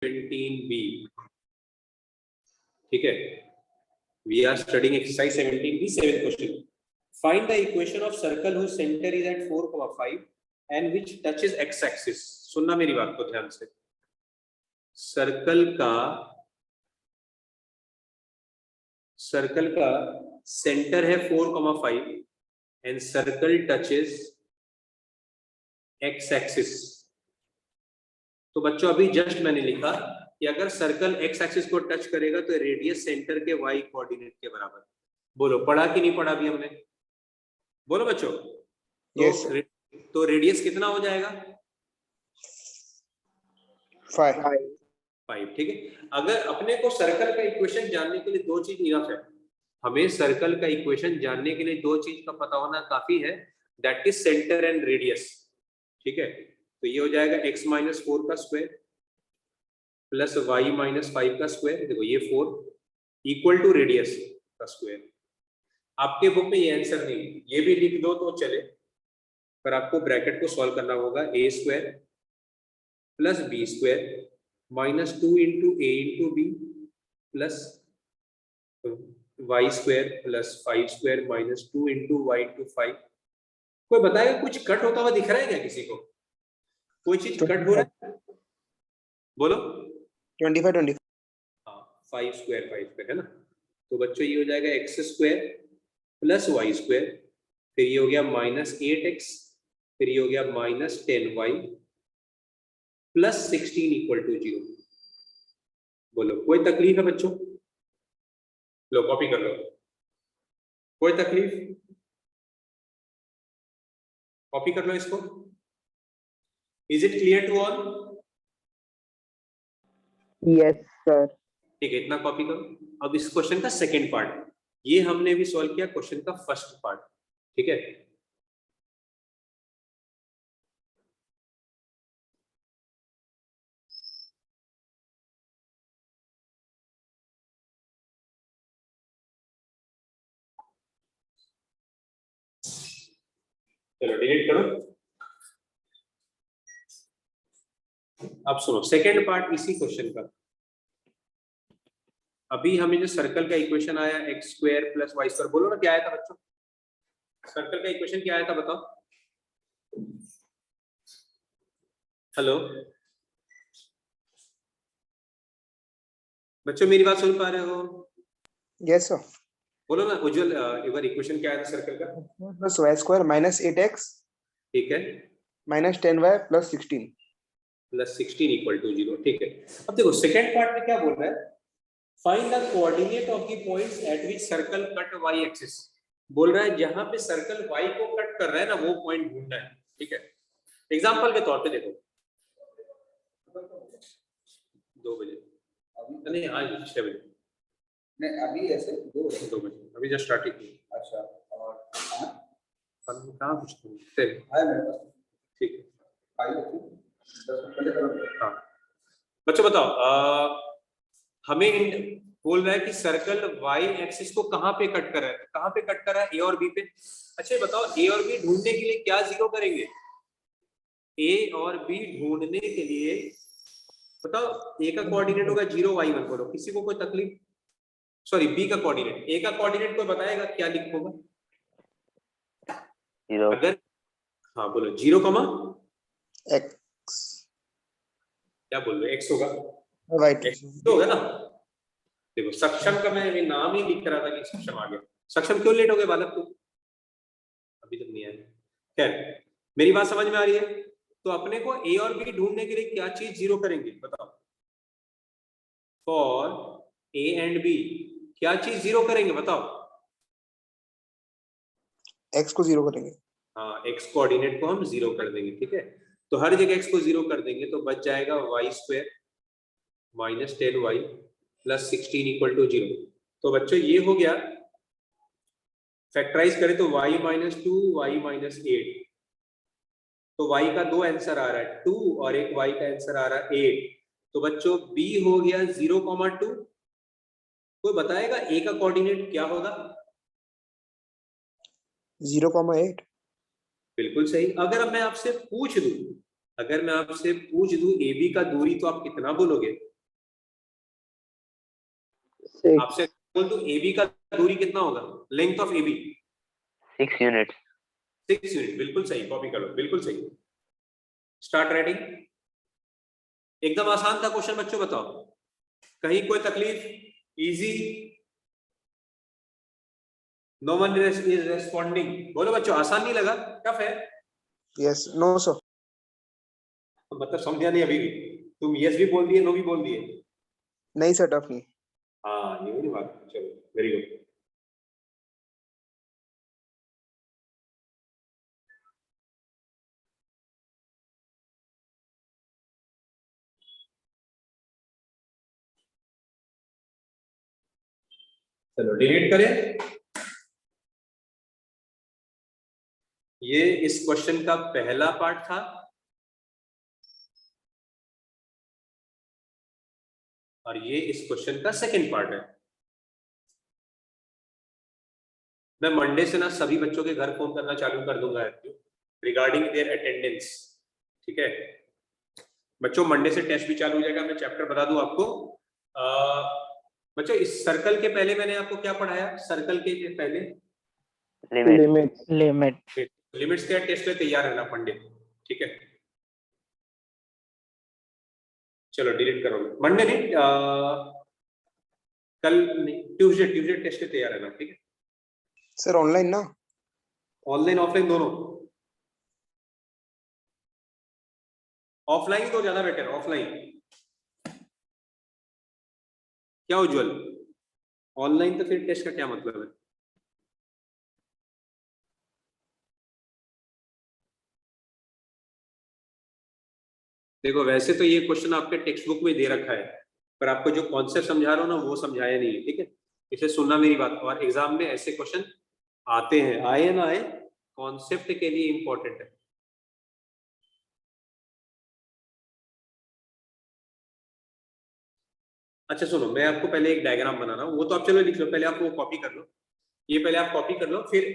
17B. ठीक है, we are studying exercise 17B, 7th question. Find the equation of circle whose center is at 4,5 and which touches x-axis. सुनना मेरी बात को ध्यान से. सर्कल का सेंटर है 4,5 and circle touches x axis. तो बच्चों अभी जस्ट मैंने लिखा कि अगर सर्कल एक्स एक्सिस को टच करेगा तो रेडियस सेंटर के वाई कोऑर्डिनेट के बराबर. बोलो पढ़ा कि नहीं पढ़ा अभी हमने? बोलो बच्चों. yes, तो रेडियस कितना हो जाएगा? 5. ठीक है. अगर अपने को सर्कल का इक्वेशन जानने के लिए दो चीज इनफ है. हमें सर्कल का इक्वेशन जानने के लिए दो चीज का पता होना काफी है, that is centre and radius. ठीक है, तो ये हो जाएगा x माइनस 4 का स्क्वायर प्लस y माइनस 5 का स्क्वायर. देखो ये 4 इक्वल टू रेडियस का स्क्वायर. आपके बुक में ये आंसर नहीं, ये भी लिख दो तो चले, पर आपको ब्रैकेट को सॉल्व करना होगा. a square plus b square minus 2 into a into b plus y square plus 5 square minus 2 into y into 5. कोई बताएगा कुछ कट होता हुआ दिख रहा है क्या किसी को? कोई चीज कट हो रहा है? बोलो. 25. हाँ, 5 स्क्वायर है ना. तो बच्चों ये हो जाएगा x square plus y square, फिर ये हो गया माइनस 8x, फिर ये हो गया minus 10y plus 16 equal to 0. बोलो कोई तकलीफ है बच्चों? लो कॉपी कर लो. कोई तकलीफ? कॉपी कर लो इसको. Is it clear to all? Yes sir. ठीक है, इतना कॉपी करो. अब इस क्वेश्चन का सेकंड पार्ट, ये हमने भी सॉल्व किया क्वेश्चन का फर्स्ट पार्ट. ठीक है, चलो डिलीट करो. अब सुनो सेकंड पार्ट इसी क्वेश्चन का. अभी हमें जो सर्कल का इक्वेशन आया x square plus y square, बोलो ना क्या आया था बच्चों? सर्कल का इक्वेशन क्या आया था बताओ. हेलो बच्चों, मेरी बात सुन पा रहे हो? Yes sir. बोलो ना उज्जवल, एक बार इक्वेशन क्या आया था सर्कल का? Plus y square minus 8x ठीक है, minus 10y plus 16 plus 16 equal to 0. ठीक है, अब देखो सेकंड पार्ट में क्या बोल रहा है. Find the coordinate of the points at which circle cut y axis. बोल रहा है जहां पे सर्कल y को कट कर रहा है ना वो पॉइंट ढूंढना है. ठीक है, एग्जांपल के तौर पे देखो 2 बजे, अभी नहीं आज 6 बजे नहीं, अभी ऐसे 2 बजे अभी जस्ट स्टार्टिंग की. अच्छा, और कहाँ कुछ नहीं है मेरे पास. ठीक है, फाइल रखी 10 मिनट पहले करो. हाँ बच्चों बताओ, हमें बोल रहा है कि सर्कल y एक्सिस को कहां पे कट कर रहा है. कहां पे कट कर रहा है? a और b पे. अच्छा बताओ a और b ढूंढने के लिए क्या जीरो करेंगे? a और b ढूंढने के लिए बताओ a का कोऑर्डिनेट होगा 0 y1. बोलो किसी को कोई तकलीफ? सॉरी b का कोऑर्डिनेट, a का कोऑर्डिनेट कोई बताएगा क्या लिखोगा? 0. अगर हाँ बोलो 0, x क्या बोल रहे? x होगा, राइट होगा ना. देखो सक्षम का मैं नाम ही लिख रहा था कि सक्षम आ गया. सक्षम क्यों लेट हो गए बालक? तुम अभी तक नहीं आए. खैर मेरी बात समझ में आ रही है. तो अपने को a और b ढूंढने के लिए क्या चीज जीरो करेंगे बताओ? फॉर a एंड b क्या चीज जीरो करेंगे बताओ? x को 0 करेंगे. हाँ, x कोऑर्डिनेट को हम 0 कर देंगे. ठीक है, तो हर जगह x को 0 कर देंगे तो बच जाएगा y square minus 10y plus 16 equal to 0. तो बच्चों ये हो गया. फैक्टराइज करें तो y माइनस 2 y माइनस 8. तो y का 2 आंसर आ रहा है 2 और एक y का आंसर आ रहा है 8. तो बच्चों b हो गया 0,2. कोई बताएगा a का कोऑर्डिनेट क्या होगा? 0,8. बिल्कुल सही. अगर अब मैं आपसे पूछ दूं, a b का दूरी तो आप कितना बोलोगे? आपसे बोल दूं AB का दूरी कितना होगा, length of AB 6 units. 6 unit, बिल्कुल सही, कॉपी कर लो, बिल्कुल सही। Start writing. एकदम आसान था क्वेश्चन बच्चों, बताओ कहीं कोई तकलीफ, easy, no one is responding, बोलो बच्चों आसान नहीं लगा, टफ है? Yes, no sir. मतलब समझा नहीं अभी भी, तुम यस भी बोल दिए, नो भी बोल दिए। नहीं सर, टफ नहीं। हाँ ये वाली बात, चलो वेरी गुड। चलो डिलीट करें। ये इस क्वेश्चन का पहला पार्ट था, और ये इस क्वेश्चन का सेकंड पार्ट है। मैं मंडे से ना सभी बच्चों के घर फोन करना चालू कर दूंगा रिगार्डिंग देयर अटेंडेंस, ठीक है बच्चों? मंडे से टेस्ट भी चालू हो जाएगा। मैं चैप्टर बता दूं आपको, बच्चों इस सर्कल के पहले मैंने आपको क्या पढ़ाया? सर्कल के पहले लिमिट्स के टेस्ट में तैयार रहना पंडित, ठीक है? चलो डिलीट करो, मंडे नहीं, कल नहीं, ट्यूसडे टेस्ट के तैयार रहना, ठीक है? सर ऑनलाइन ना? ऑनलाइन ऑफलाइन दोनों। ऑफलाइन तो ज्यादा बेटर, ऑफलाइन। क्या उज्जवल, ऑनलाइन तो फिर टेस्ट का क्या मतलब है? देखो वैसे तो ये क्वेश्चन आपके टेक्स्ट बुक में दे रखा है, पर आपको जो कॉन्सेप्ट समझा रहा हूँ ना वो समझाया नहीं है, ठीक है? इसे सुनना मेरी बात, और एग्जाम में ऐसे क्वेश्चन आते हैं, आए ना आए, कॉन्सेप्ट के लिए इंपॉर्टेंट है। अच्छा सुनो, मैं आपको पहले एक डायग्राम बना रहा हूँ, वो तो आप चलो लिख लो, पहले आप वो कॉपी कर लो, ये पहले आप कॉपी कर लो, फिर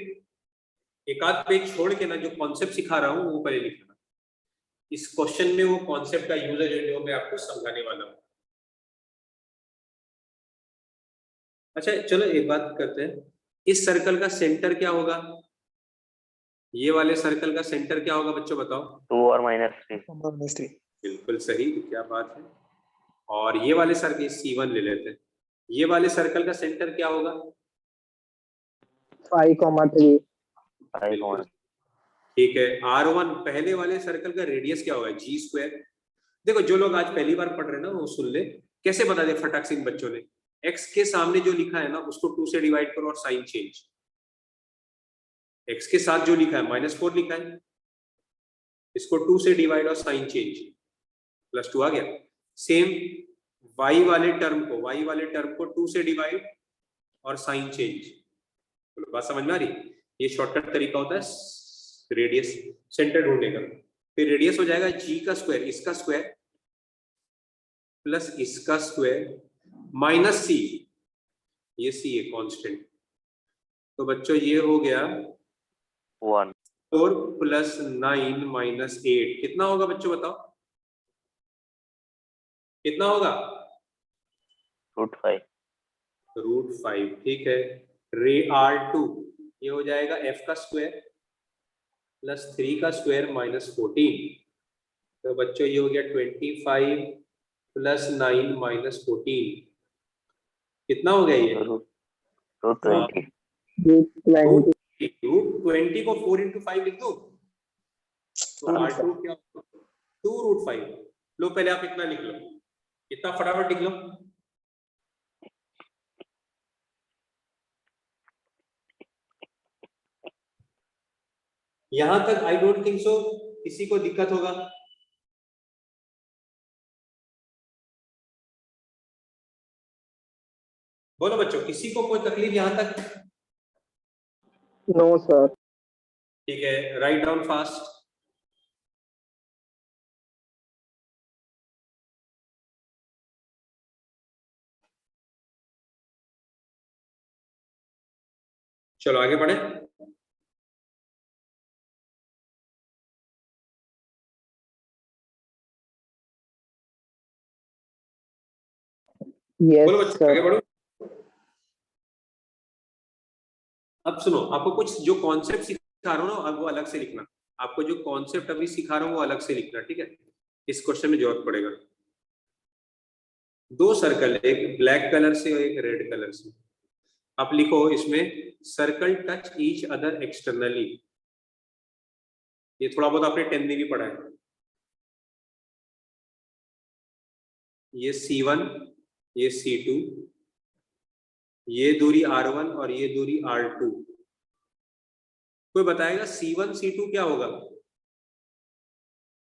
एक आध पेज छोड़ के ना जो कॉन्सेप्ट सिखा रहा हूँ वो पहले लिख लेना। इस क्वेश्चन में वो कॉन्सेप्ट का यूज है जो मैं आपको समझाने वाला हूँ। अच्छा चलो एक बात करते हैं, इस सर्कल का सेंटर क्या होगा? ये वाले सर्कल का सेंटर क्या होगा बच्चों, बताओ? 2 और -3। -3। बिल्कुल सही, क्या बात है। और ये वाले सर्कल C1 ले लेते हैं, ये वाले सर्कल का सेंटर क्या होगा? 5,3। 5 ठीक है। R1 पहले वाले सर्कल का रेडियस क्या होगा? G²। देखो जो लोग आज पहली बार पढ़ रहे हैं ना वो सुन ले, कैसे बता दे फटाक से इन बच्चों ने, x के सामने जो लिखा है ना उसको 2 से डिवाइड करो और साइन चेंज। x के साथ जो लिखा है -4 लिखा है, इसको 2 से डिवाइड और साइन चेंज, +2 आ गया। सेम y वाले टर्म को 2 से डिवाइड और साइन चेंज। बात समझ में आ रही? ये शॉर्टकट तरीका होता है रेडियस सेंटर ढूंढने का। फिर रेडियस हो जाएगा g का स्क्वायर, इसका स्क्वायर प्लस इसका स्क्वायर माइनस c, ये c है कांस्टेंट। तो बच्चों ये हो गया 1 4 + 9 - 8, कितना होगा बच्चों बताओ? कितना होगा? √5। √5, ठीक है। रे R2 ये हो जाएगा f का स्क्वायर प्लस 3 का स्क्वायर -14। तो बच्चों ये हो गया 25 + 9 - 14, कितना हो गया ये? √20। √20 को 4 × 5 लिख दो, तो R2 क्या? 2√5। लो पहले आप इतना लिख लो, इतना फटाफट लिख लो। यहां तक आई डोंट थिंक सो किसी को दिक्कत होगा। बोलो बच्चों, किसी को कोई तकलीफ यहां तक? No sir. ठीक है, राइट डाउन फास्ट। चलो आगे बढ़े। यस बोलो बच्चों आगे बढ़ो। अब सुनो, आपको कुछ जो कॉन्सेप्ट सिखा रहा हूँ ना, अब वो अलग से लिखना। आपको जो कॉन्सेप्ट अभी सिखा रहा हूँ वो अलग से लिखना, ठीक है? इस क्वेश्चन में जरूरत पड़ेगा। दो सर्कल, एक ब्लैक कलर से और एक रेड कलर से। आप लिखो इसमें, circle touch each other externally. ये थोड़ा बहुत आपने 10 में भी पढ़ा है। ये C1, ये C2, ये दूरी R1 और ये दूरी R2। कोई बताएगा C1 C2 क्या होगा?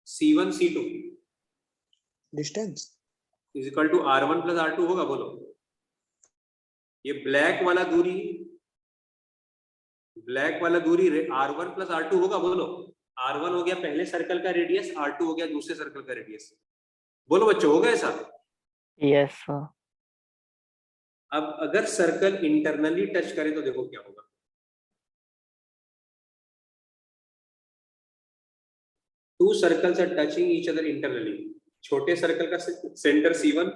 C1 C2 distance. Is equal to R1 plus R2 होगा, बोलो। ये ब्लैक वाला दूरी R1 प्लस R2 होगा, बोलो। R1 हो गया पहले सर्कल का रेडियस, R2 हो गया दूसरे सर्कल का रेडियस। बोलो बच्चों, होगा ऐसा? Yes sir. अब अगर सर्कल इंटरनली टच करे तो देखो क्या होगा। Two circles are touching each other internally. छोटे सर्कल का सेंटर C1,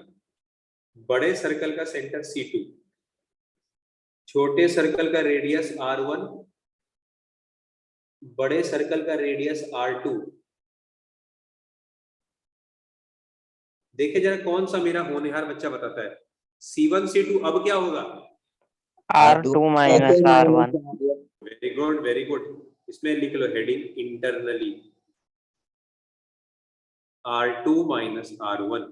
बड़े सर्कल का सेंटर C2, छोटे सर्कल का रेडियस R1, बड़े सर्कल का रेडियस R2। देखिए जरा कौन सा मेरा होनहार बच्चा बताता है। C1 C2 अब क्या होगा? R2 minus R1। Very good, very good. इसमें लिख लो heading internally, R2 minus R1।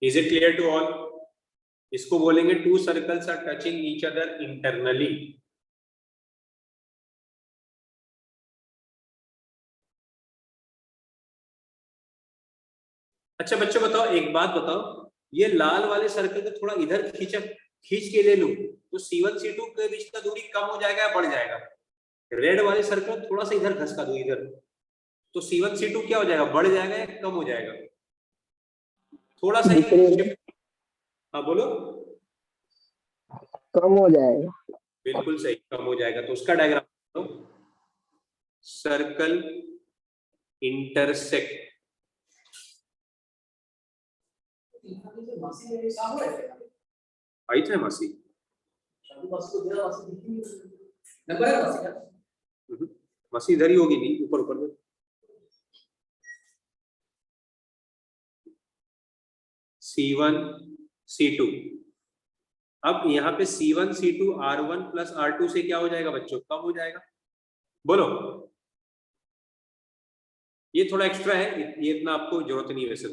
Is it clear to all? इसको बोलेंगे two circles are touching each other internally. अच्छा बच्चों बताओ, एक बात बताओ, ये लाल वाले सर्कल को थोड़ा इधर खींच के ले लूं तो C1 C2 के बीच का दूरी कम हो जाएगा या बढ़ जाएगा? रेड वाले सर्कल थोड़ा सा इधर घसका दो इधर, तो C1 C2 क्या हो जाएगा? बढ़ जाएगा या कम हो जाएगा? थोड़ा सा ही। हाँ बोलो। कम हो जाएगा। बिल्कुल सही, कम हो जाएगा। तो उसका डायग्राम, सर्कल इंटरसेक्ट। आई थे मासी? नंबर है मासी का? मासी इधर ही होगी, नहीं ऊपर ऊपर में। C1 C2। अब यहाँ पे C1 C2 R1 plus R2 से क्या हो जाएगा बच्चों? कम हो जाएगा। बोलो। ये थोड़ा एक्स्ट्रा है, ये इतना आपको जरूरत नहीं है वैसे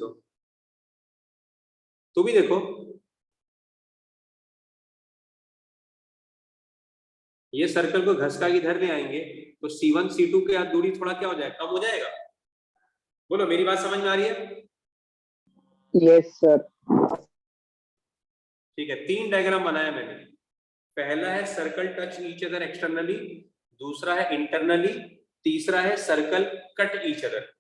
तो भी देखो, ये सर्कल को घसका के इधर ले आएंगे तो C1 C2 के दूरी थोड़ा क्या हो जाएगा? कम हो जाएगा। बोलो, मेरी बात समझ में आ रही है? Yes sir. ठीक है, 3 डायग्राम बनाया मैंने। पहला है circle touch each other externally, दूसरा है इंटरनली, तीसरा है circle cut each other,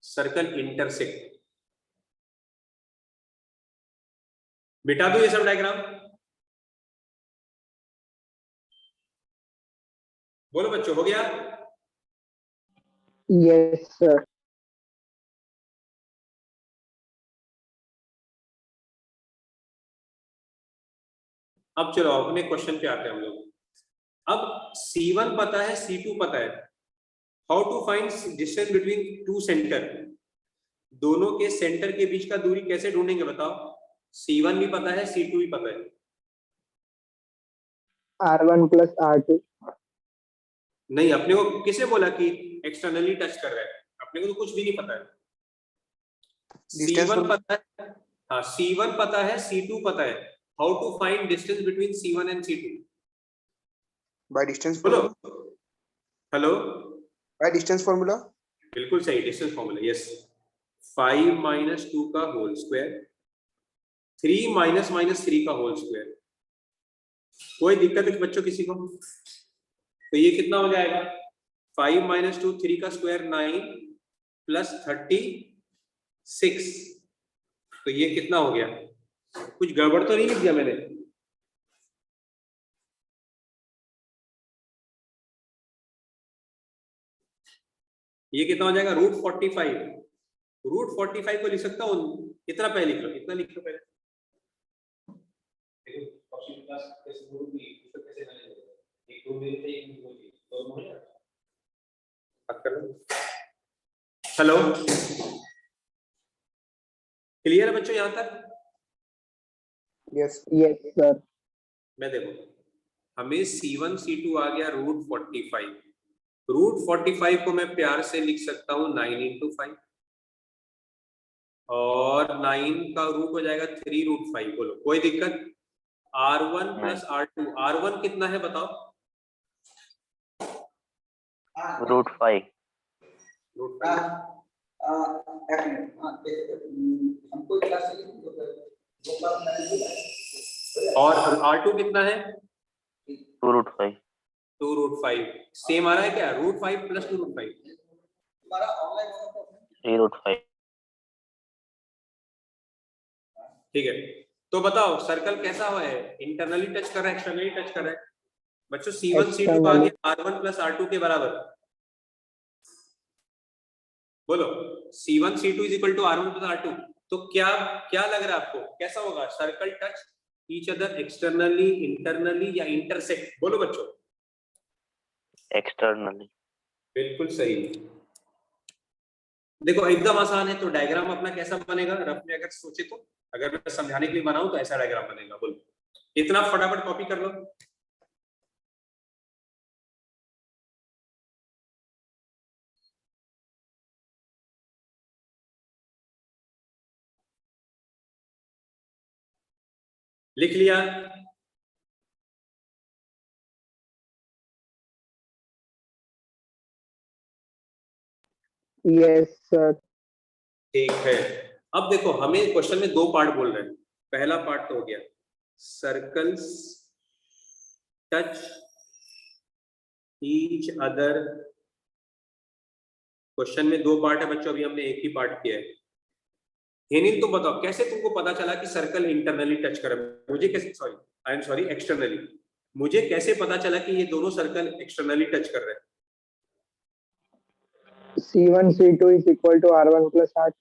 circle intersect. मिटा दो ये सब डायग्राम। बोलो बच्चों, हो गया? Yes sir. अब चलो अपने क्वेश्चन पे आते हैं हम लोग। अब C1 पता है, C2 पता है। How to find distance between two centre? दोनों के सेंटर के बीच का दूरी कैसे ढूंढेंगे बताओ? C1 भी पता है, C2 भी पता है। R1 plus R2। नहीं, अपने को किसे बोला कि एक्सटर्नली टच कर रहा है? अपने को तो कुछ भी नहीं पता है। C1 पता है, हाँ C1 पता है, C2 पता है। How to find distance between C1 and C2? By distance बोलो। Hello, by distance formula. बिल्कुल सही, डिस्टेंस फॉर्मूला। यस, 5 माइनस 2 का होल स्क्वायर, 3 माइनस माइनस 3 का होल स्क्वायर। कोई दिक्कत है बच्चों किसी को? तो ये कितना हो जाएगा? 5 माइनस 2, 3 का स्क्वायर 9 प्लस 36। तो ये कितना हो गया? कुछ गड़बड़ तो नहीं लिख दिया मैंने? ये कितना हो जाएगा? √45। रूट 45 को लिख सकता हूँ, इतना पहले लिख लो, इतना लिख लो पहले। हेलो, क्लियर है बच्चों यहाँ तक? Yes. Yes, sir. मैं देखो, हमें C1 C2 आ गया रूट 45। रूट 45 को मैं प्यार से लिख सकता हूँ 9 into 5, और 9 का रूट हो जाएगा 3 रूट 5। बोलो कोई दिक्कत? R1 प्लस R2, R1 कितना है बताओ? Root 5. रूट 5। एक मिनट, हमको क्लास और R2 कितना है? 2 root 5. 2 रूट 5। सेम आ रहा है क्या? Root 5 plus 2 root 5। हमारा ऑनलाइन होगा तो 3 root 5. ठीक है, तो बताओ सर्कल कैसा हुआ है? इंटरनली टच कर रहा है, एक्सटर्नली टच कर रहा है? बच्चों C1 C2 का आ गया R1 प्लस R2 के बराबर। बोलो C1 C2 is equal to R1 plus R2। तो क्या क्या लग रहा है आपको, कैसा होगा? Circle touch each other externally, internally या इंटरसेक्ट? बोलो बच्चों। Externally. बिल्कुल सही। देखो एकदम आसान है, तो डायग्राम अपना कैसा बनेगा रफ में अगर सोचे तो? अगर मैं समझाने के लिए बनाऊं तो ऐसा डायग्राम बनेगा। बोलो, इतना फटाफट कॉपी कर लो। लिख लिया? Yes, sir. ठीक है, अब देखो हमें क्वेश्चन में 2 पार्ट बोल रहे हैं। पहला पार्ट तो हो गया circles touch each other. Question में 2 पार्ट है बच्चों, अभी हमने एक ही पार्ट किया है। हेनिल तुम बताओ कैसे तुमको पता चला कि सर्कल इंटरनली टच कर रहा है? मुझे कैसे, sorry I am sorry, externally. मुझे कैसे पता चला कि ये दोनों सर्कल एक्सटर्नली टच कर रहे हैं? C1 C2 is equal to R1 plus R2.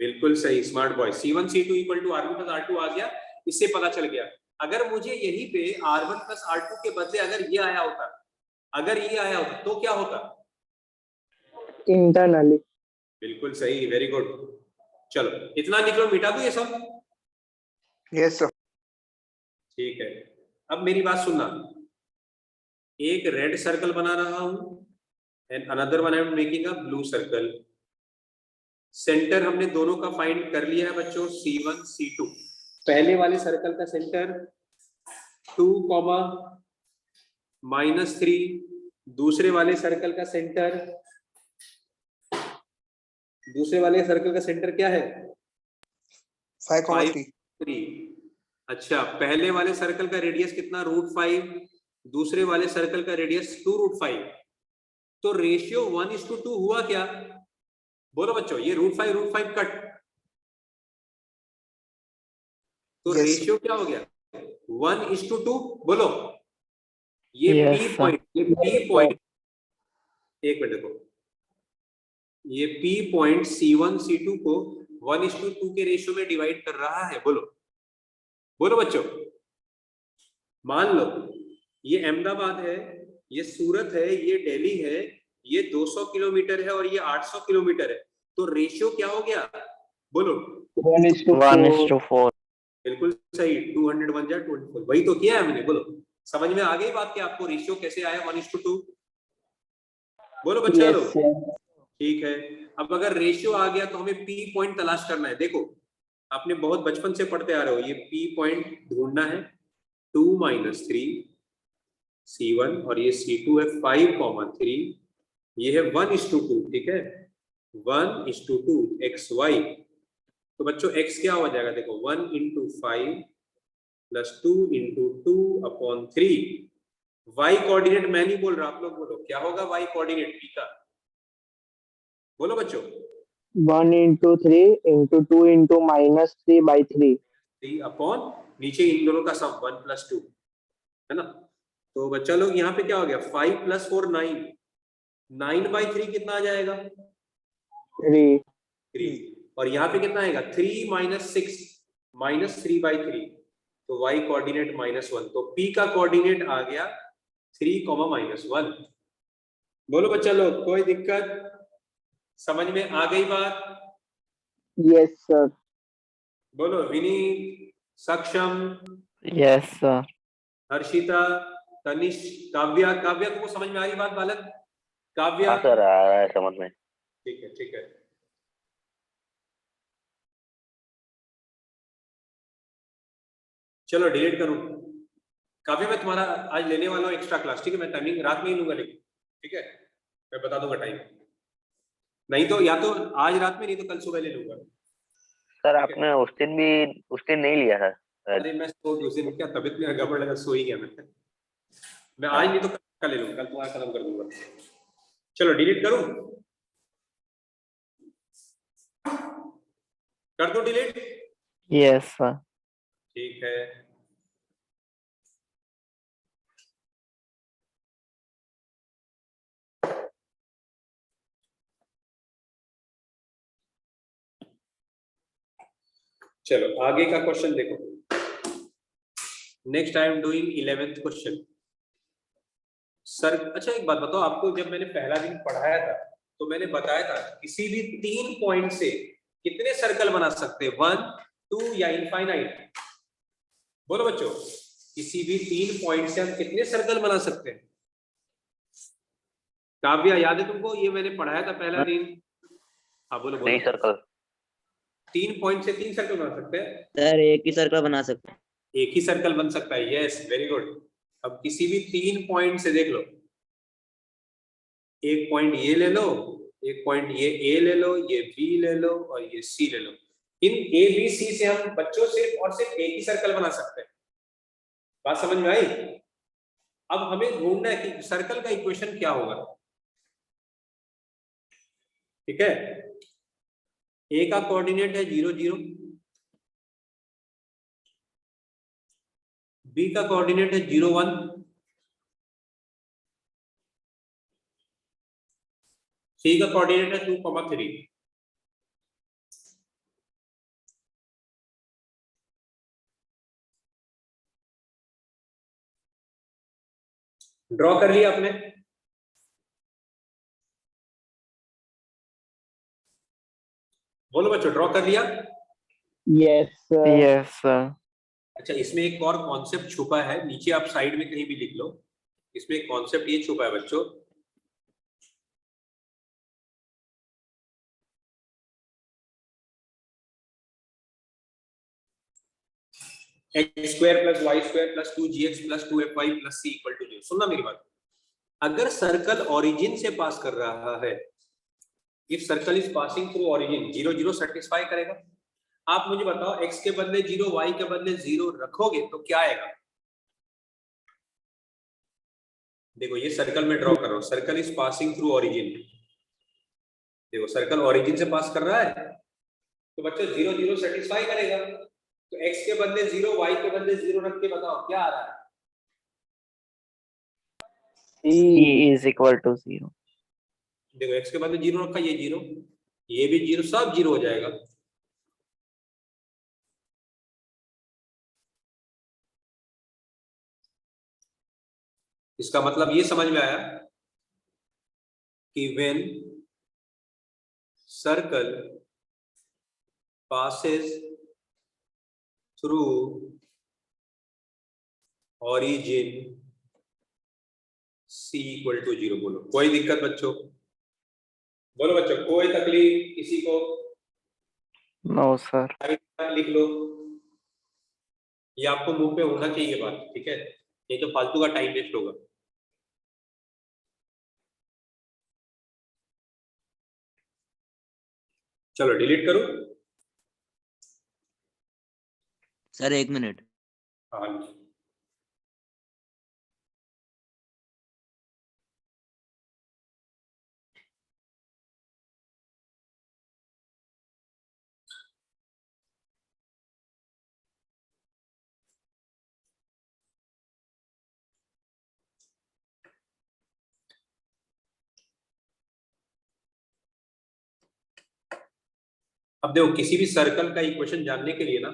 बिल्कुल सही, smart boy. C1 C2 equal to R1 plus R2 आ गया, इससे पता चल गया। अगर मुझे यहीं पे R1 प्लस R2 के बदले अगर ये आया होता, अगर ये आया होता तो क्या होता? Internally. बिल्कुल सही, वेरी गुड। चलो इतना निकलो, मिटा दो ये सब। Yes, sir. ठीक है, अब मेरी बात सुनना। एक रेड सर्कल बना रहा हूं and another one I am making a blue circle. Centre हमने दोनों का फाइंड कर लिया है बच्चों, C1 C2। पहले वाले सर्कल का सेंटर 2, -3। दूसरे वाले सर्कल का सेंटर, दूसरे वाले सर्कल का सेंटर क्या है? 5,3. 3। अच्छा, पहले वाले सर्कल का रेडियस कितना? √5। दूसरे वाले सर्कल का रेडियस 2 √5। तो रेशियो 1:2 हुआ क्या? बोलो बच्चों, ये √5 कट, तो Yes, रेशियो क्या हो गया? 1:2। बोलो ये Yes, P sir. पॉइंट, ये P पॉइंट, एक मिनट देखो, ये P पॉइंट C1 C2 को 1:2 के रेशियो में डिवाइड कर रहा है। बोलो बोलो बच्चों। मान लो ये अहमदाबाद है, ये सूरत है, ये दिल्ली है, ये 200 किलोमीटर है और ये 800 किलोमीटर है। तो रेशियो क्या हो गया? बोलो। 1:4. बिल्कुल सही, 201 जा 24। वही तो किया है हमने। बोलो, समझ में आ गई बात कि आपको रेशियो कैसे आया 1:2? बोलो बच्चा yes, लोग। sir. ठीक है, अब अगर रेशियो आ गया तो हमें P पॉइंट तलाश करना है। देखो आपने बहुत बचपन से पढ़ते आ रहे हो, ये P पॉइंट ढूंढना है। 2 - 3 C1 और ये C2 है 5, 3। ये है 1:2, ठीक है, 1:2 XY। तो बच्चों x क्या हो जाएगा? देखो 1 × 5 + 2 × 2/3। y कोऑर्डिनेट मैं नहीं बोल रहा, आप लोग बोलो क्या होगा y कोऑर्डिनेट p का? बोलो बच्चों। 1 into 3 into 2 into -3/3. 3 नीचे इन दोनों का सम 1 + 2 है ना। तो बच्चा लोग यहाँ पे क्या हो गया? 5 + 4 9, 9/3 कितना आ जाएगा? 3. 3। और यहाँ पे कितना आएगा 3 माइनस 6 माइनस 3/3, तो y कोऑर्डिनेट -1, तो p का कोऑर्डिनेट आ गया 3, -1। बोलो बच्चा लोग, कोई दिक्कत? समझ में आ गई बात? Yes, sir. बोलो विनीत, सक्षम, Yes, sir. हर्षिता, तनिष, काव्या। काव्या तुमको समझ में आ रही बात बालक? काव्या? हाँ सर, आ रहा है समझ में। ठीक है, ठीक है। चलो डिलीट करूं। काव्या मैं तुम्हारा आज लेने वाला हूँ एक्स्ट्रा क्लास, ठीक है? मैं टाइमिंग रात में ही लूंगा, लेकिन ठीक है, मैं बता दूंगा टाइम। नहीं तो या तो आज रात में, नहीं तो कल सुबह ले लूंगा। सर ठीक है? आपने उस दिन नहीं लिया है। अरे मैं उस दिन क्या तबीयत में गड़बड़ लगा, सो ही गया मैं आज नहीं तो कल ले लूंगा, कल तुम्हारा खत्म कर दूंगा। चलो डिलीट करूं? कर दो डिलीट? Yes, sir. ठीक है। चलो आगे का क्वेश्चन देखो। Next I am doing 11th question. Sir अच्छा एक बात बताओ, आपको जब मैंने पहला दिन पढ़ाया था तो मैंने बताया था किसी भी 3 पॉइंट से कितने सर्कल बना सकते हैं, 1, 2 या इनफाइनाइट? बोलो बच्चों, किसी भी 3 पॉइंट से हम कितने सर्कल बना सकते हैं? काव्या याद है तुमको? ये मैंने पढ़ाया था पहला दिन। हाँ बोलो बोलो। 3 सर्कल। 3 पॉइंट से 3 सर्कल बना सकते हैं? सर एक ही सर्कल बना सकते हैं। एक ही सर्कल बन सकता है, यस वेरी गुड। अब किसी भी 3 पॉइंट से देख लो, एक पॉइंट ये ले लो, एक पॉइंट ये ए ले लो, ये बी ले लो और ये सी ले लो। इन ए बी सी से हम बच्चों सिर्फ और सिर्फ एक ही सर्कल बना सकते हैं। बात समझ में आई? अब हमें ढूंढना है कि सर्कल का इक्वेशन क्या होगा। ठीक है, ए का कोऑर्डिनेट है 0 0, बी का कोऑर्डिनेट है 0 1, सी का कोऑर्डिनेट है 2 3। ड्रॉ कर लिया आपने? बोलो बच्चों, ड्रॉ कर लिया? Yes, sir. Yes, sir. अच्छा इसमें एक और कॉन्सेप्ट छुपा है, नीचे आप साइड में कहीं भी लिख लो। इसमें एक कॉन्सेप्ट ये छुपा है बच्चों, x square plus y square plus 2gx plus 2fy plus c equal to 0। सुनना मेरी बात, अगर सर्कल ओरिजिन से पास कर रहा है, if circle is passing through origin, 0 0 satisfy करेगा। आप मुझे बताओ, x के बदले 0, y के बदले 0 रखोगे तो क्या आएगा? देखो ये सर्कल में ड्रॉ कर रहा हूं, circle is passing through origin. देखो सर्कल ओरिजिन से पास कर रहा है, तो बच्चों 0 0 सेटिस्फाई करेगा। तो x के बदले 0, y के बदले 0 रख के बताओ क्या आ रहा है? E is equal to 0. देखो x के बदले 0 रखा, ये 0, ये भी 0, सब 0 हो जाएगा। इसका मतलब ये समझ में आया कि when circle passes through origin c equal to 0। बोलो कोई दिक्कत बच्चों? बोलो बच्चों कोई तकलीफ किसी को? No, sir. लिख लो, ये आपको मुंह पे होना चाहिए बात, ठीक है? नहीं तो फालतू का टाइम वेस्ट होगा। चलो डिलीट करो। सर एक मिनट। हाँ अब देखो किसी भी सर्कल का इक्वेशन जानने के लिए ना,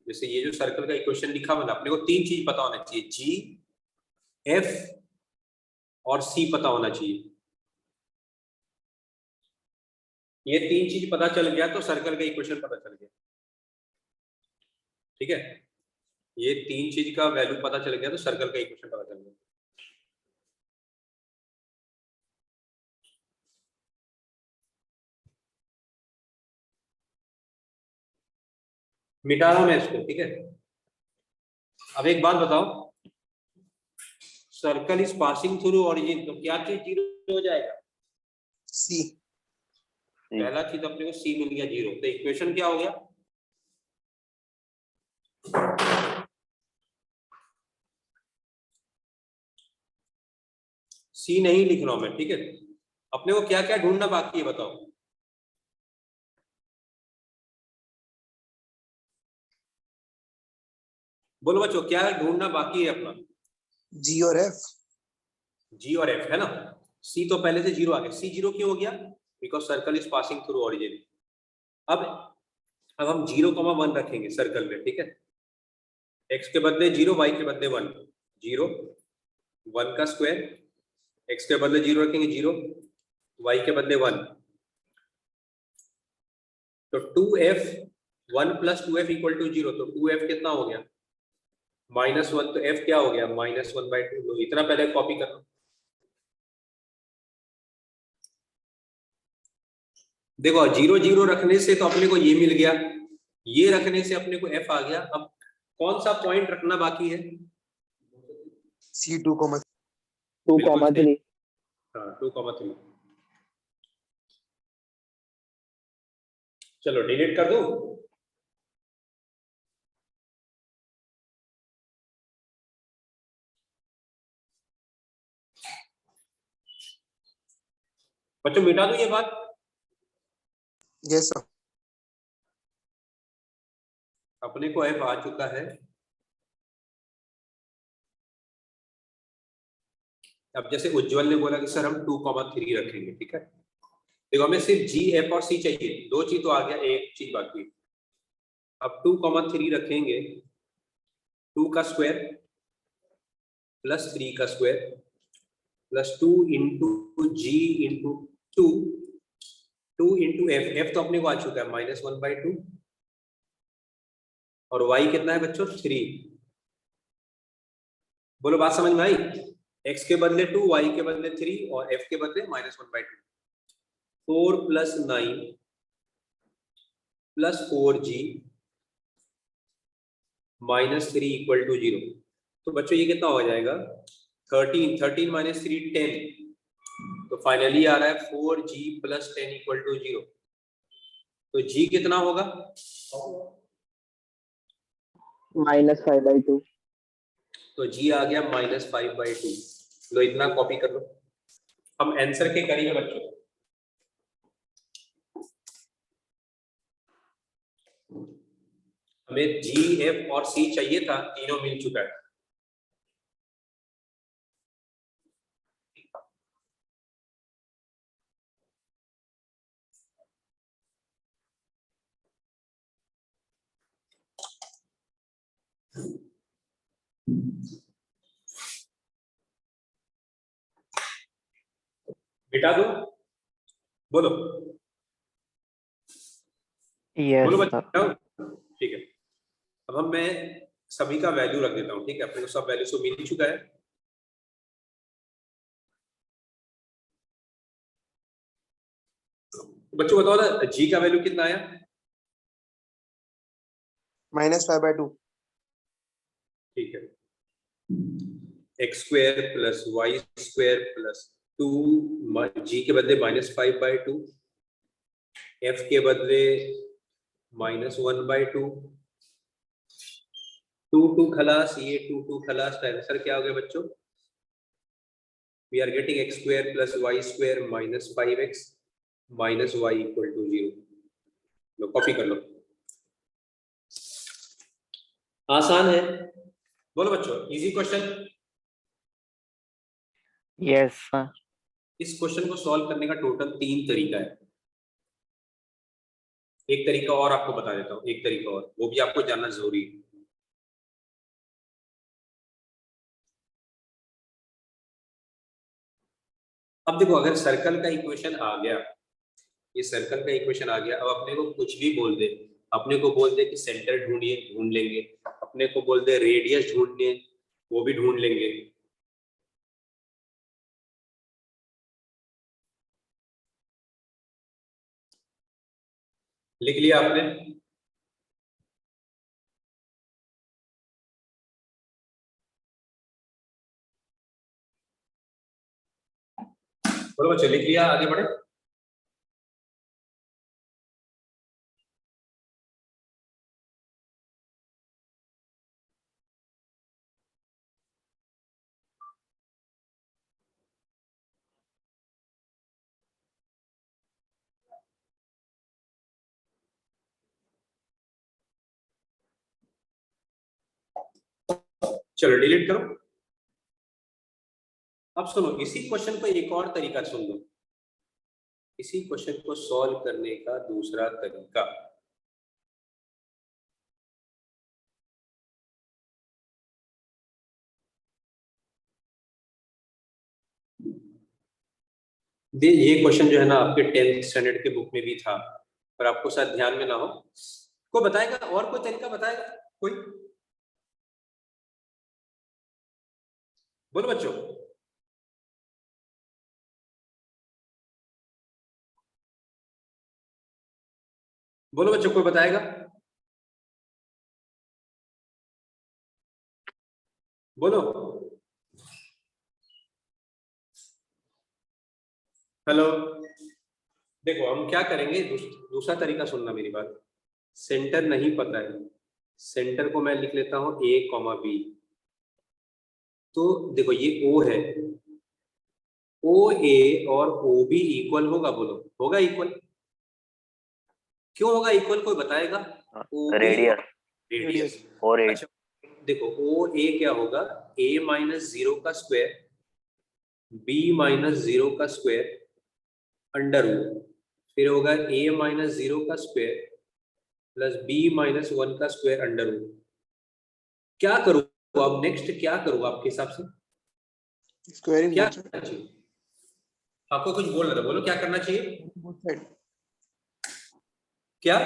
जैसे ये जो सर्कल का इक्वेशन लिखा हुआ है, अपने को तीन चीज पता होना चाहिए, जी, एफ और सी पता होना चाहिए। ये तीन चीज पता चल गया तो सर्कल का इक्वेशन पता चल गया, ठीक है। ये तीन चीज का वैल्यू पता चल गया तो सर्कल का इक्वेशन पता चल गया। मिटा रहा हूं मैं इसको, ठीक है। अब एक बात बताओ, circle is passing through origin, तो क्या चीज जीरो हो जाएगा? सी। पहला चीज अपने को सी मिल गया, जीरो, तो इक्वेशन क्या हो गया? सी नहीं लिख रहा हूं मैं, ठीक है। अपने को क्या क्या ढूंढना बाकी है बताओ? बोलो बच्चों, क्या ढूंढना बाकी है अपना? जी और एफ। जी और एफ है ना। सी तो पहले से जीरो आ गया, सी जीरो क्यों हो गया? Because circle is passing through origin. अब हम 0,1 रखेंगे सर्कल में, ठीक है। एक्स के बदले 0, वाई के बदले 1, 0, 1 का स्क्वायर, एक्स के बदले 0 रखेंगे 0, वाई के बदले 1, तो 2f 1 + 2f = 0, तो 2f कितना हो गया? -1, तो f क्या हो गया? -1/2। इतना पहले कॉपी करना। देखो 0 0 रखने से तो अपने को ये मिल गया, ये रखने से अपने को f आ गया। अब कौन सा पॉइंट रखना बाकी है? C2, 2,3। हाँ 2,3। चलो डिलीट कर दूं। बच्चों मिटा दूं ये बात? Yes sir. अपने को f आ चुका है। अब जैसे उज्जवल ने बोला कि सर हम 2,3 रखेंगे, ठीक है। देखो हमें सिर्फ g, f और c चाहिए, दो चीज तो आ गया, एक चीज बाकी है। अब 2,3 रखेंगे, 2 का स्क्वायर प्लस 3 का स्क्वायर प्लस 2 × g × 2, 2 × f तो अपने को आ चुका है -1/2, और y कितना है बच्चों? 3। बोलो बात समझ में आई? x के बदले 2, y के बदले 3 और f के बदले -1/2। 4 + 9 + 4g -3 = 0। तो बच्चों ये कितना हो जाएगा? 13 - 3 10, तो फाइनली आ रहा है 4g + 10 = 0। तो g कितना होगा? -5/2। तो g आ गया -5/2। लो इतना कॉपी कर लो, हम आंसर के करीब है बच्चों। हमें g, f और c चाहिए था, तीनों मिल चुका है। मिटा दो, बोलो Yes, बोलो sir. बच्चों, ठीक है। अब हम मैं सभी का वैल्यू रख देता हूँ, ठीक है। अपने को सब वैल्यू तो मिल चुका है। बच्चों बताओ ना, g का वैल्यू कितना आया? -5/2। ठीक है, x² + y² + 2, g के बदले -5/2, f के बदले -1/2, 2 2 खलास, ये 2 2 खलास, का आंसर क्या हो गया बच्चों? We are getting x² + y² -5x -y = 0। लो कॉपी कर लो, आसान है। बोलो बच्चों, इजी क्वेश्चन। Yes, sir. इस क्वेश्चन को सॉल्व करने का टोटल 3 तरीका है। एक तरीका और आपको बता देता हूँ, एक तरीका और, वो भी आपको जानना जरूरी है। अब देखो, अगर सर्कल का इक्वेशन आ गया, ये सर्कल का इक्वेशन आ गया, अब अपने को कुछ भी बोल दे, अपने को बोल दे कि सेंटर ढूंढिए, ढूंढ लेंगे, अपने को बोल दे रेडियस ढूंढिए, वो भी ढूंढ लेंगे। लिख लिया आपने? बोलो बच्चों, लिख लिया, आगे बढ़े। चलो डिलीट करो। अब सुनो, इसी क्वेश्चन को एक और तरीका सुन लो, इसी क्वेश्चन को सॉल्व करने का दूसरा तरीका। ये क्वेश्चन जो है ना, आपके 10th स्टैंडर्ड के बुक में भी था, पर आपको शायद ध्यान में ना हो। कोई बताएगा, और कोई तरीका बताएगा कोई? बोलो बच्चों। बोलो बच्चों, कोई बताएगा? बोलो। हेलो। देखो, हम क्या करेंगे, दूसरा तरीका सुनना मेरी बात। सेंटर नहीं पता है, सेंटर को मैं लिख लेता हूं a, b। तो देखो, ये O है, OA और OB इक्वल होगा, बोलो होगा इक्वल? क्यों होगा इक्वल, कोई बताएगा? Radius radius. और एट। अच्छा, देखो OA क्या होगा, a माइनस 0 का स्क्वायर, b माइनस 0 का स्क्वायर अंडर रूट, फिर होगा a माइनस 0 का स्क्वायर प्लस b माइनस 1 का स्क्वायर अंडर रूट। क्या करूँ अब, नेक्स्ट क्या करूँ आपके हिसाब से? स्क्वायरिंग क्या बोथ करना चाहिए? आपको कुछ बोल रहा था, बोलो क्या करना चाहिए? साइड, क्या?